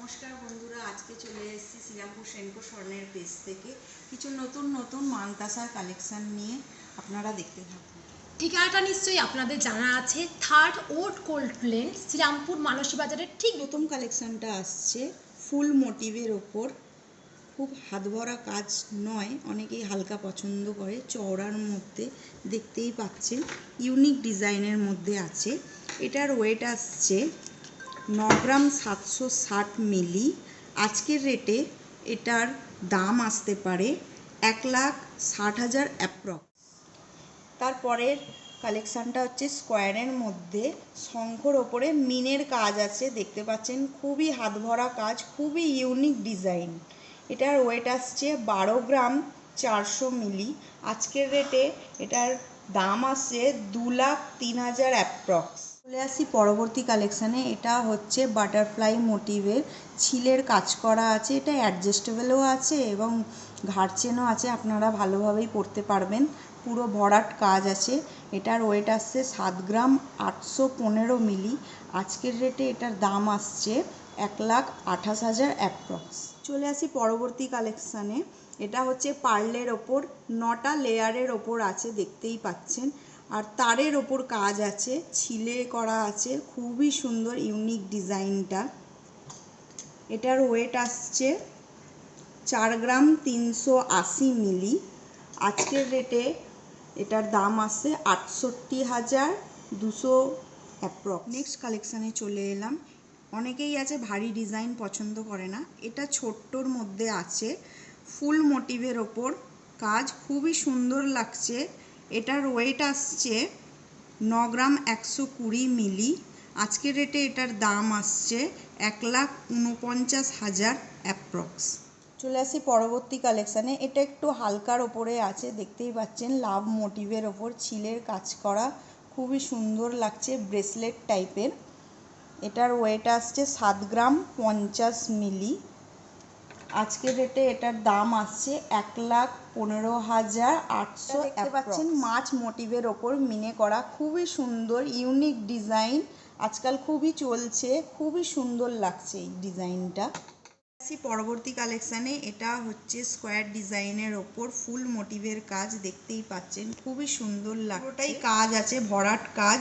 নমস্কার বন্ধুরা, আজকে চলে এসেছি শ্রীরামপুর সেনকো স্বর্ণের পেজ থেকে কিছু নতুন নতুন মানতাসার কালেকশন নিয়ে। আপনারা দেখতে থাকুন। ঠিকানাটা নিশ্চয়ই আপনাদের জানা আছে, third old gold lane, Serampore Manasi বাজারের ঠিক নতুন কালেকশনটা আসছে ফুল মোটিভের ওপর। খুব হাত ভরা কাজ নয়, অনেকেই হালকা পছন্দ করে। চওড়ার মধ্যে দেখতেই পাচ্ছেন, ইউনিক ডিজাইনের মধ্যে আছে। এটার ওয়েট আসছে 9 গ্রাম 760 মিলি। আজকের রেটে এটার দাম আসতে পারে 1,60,000 অ্যাপ্রক্স। তারপরের কালেকশানটা হচ্ছে স্কোয়ারের মধ্যে শঙ্খর ওপরে মিনের কাজ আছে, দেখতে পাচ্ছেন। খুবই হাত ভরা কাজ, খুবই ইউনিক ডিজাইন। এটার ওয়েট আসছে 12 গ্রাম 400 মিলি। আজকের রেটে এটার দাম আসছে 2,03,000 অ্যাপ্রক্স। চলে আসি পরবর্তী কালেকশানে। এটা হচ্ছে বাটারফ্লাই মোটিভের ছিলের কাজ করা আছে। এটা অ্যাডজাস্টেবলও আছে এবং ঘাড় চেনও আছে, আপনারা ভালোভাবেই পরতে পারবেন। পুরো ভরাট কাজ আছে। এটার ওয়েট আসছে 7 গ্রাম 815 মিলি। আজকের রেটে এটার দাম আসছে 1,28,000 অ্যাপ্রক্স। চলে আসি পরবর্তী কালেকশানে। এটা হচ্ছে পার্লের ওপর 9টা লেয়ারের ওপর আছে, দেখতেই পাচ্ছেন। আর তারের ওপর কাজ আছে, ছিলে করা আছে। খুবই সুন্দর ইউনিক ডিজাইনটা। এটার ওয়েট আসছে 4 গ্রাম 380 মিলি। আজকের রেটে এটার দাম আসছে 68,200 অ্যাপ্রক্স। নেক্সট কালেকশানে চলে এলাম। অনেকেই আছে ভারী ডিজাইন পছন্দ করে না। এটা ছোট্টর মধ্যে আছে, ফুল মোটিভের ওপর কাজ, খুবই সুন্দর লাগছে। এটার ওয়েট আসছে 9 গ্রাম 120 মিলি। আজকের রেটে এটার দাম আসছে 1,49,000 অ্যাপ্রক্স। চলে আসি পরবর্তী কালেকশানে। এটা একটু হালকার ওপরে আছে, দেখতেই পাচ্ছেন। লাভ মোটিভের ওপর ছিলের কাজ করা, খুবই সুন্দর লাগছে, ব্রেসলেট টাইপের। এটার ওয়েট আসছে 7 গ্রাম 50 মিলি। আজকের রেটে এটার দাম আসছে 1,15,800। দেখতে পাচ্ছেন মাছ মোটিভের ওপর মিনে করা, খুবই সুন্দর ইউনিক ডিজাইন। আজকাল খুবই চলছে, খুবই সুন্দর লাগছে এই ডিজাইনটা। পরবর্তী কালেকশানে। এটা হচ্ছে স্কোয়ার ডিজাইনের ওপর ফুল মোটিভের কাজ, দেখতেই পাচ্ছেন। খুবই সুন্দর লাগছে, পুরোটাই কাজ আছে, ভরাট কাজ।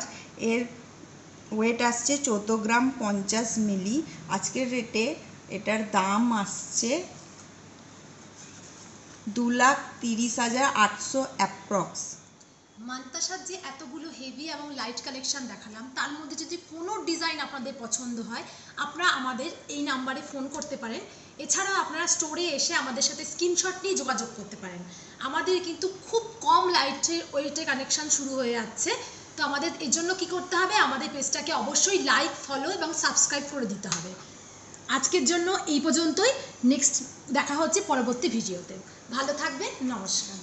এর ওয়েট আসছে 14 গ্রাম 50 মিলি। আজকের রেটে এটার দাম আসছে 2,30,800 অ্যাপ্রক্স। মানতাসার যে এতগুলো হেভি এবং লাইট কালেকশন দেখালাম, তার মধ্যে যদি কোনো ডিজাইন আপনাদের পছন্দ হয়, আপনারা আমাদের এই নাম্বারে ফোন করতে পারেন। এছাড়াও আপনারা স্টোরে এসে আমাদের সাথে স্ক্রিনশট নিয়ে যোগাযোগ করতে পারেন। আমাদের কিন্তু খুব কম লাইটের ওয়েটে কানেকশন শুরু হয়ে যাচ্ছে, তো আমাদের এর জন্য কী করতে হবে, আমাদের পেজটাকে অবশ্যই লাইক, ফলো এবং সাবস্ক্রাইব করে দিতে হবে। আজকের জন্য এই পর্যন্তই। নেক্সট দেখা হচ্ছে পরবর্তী ভিডিওতে। ভালো থাকবেন, নমস্কার।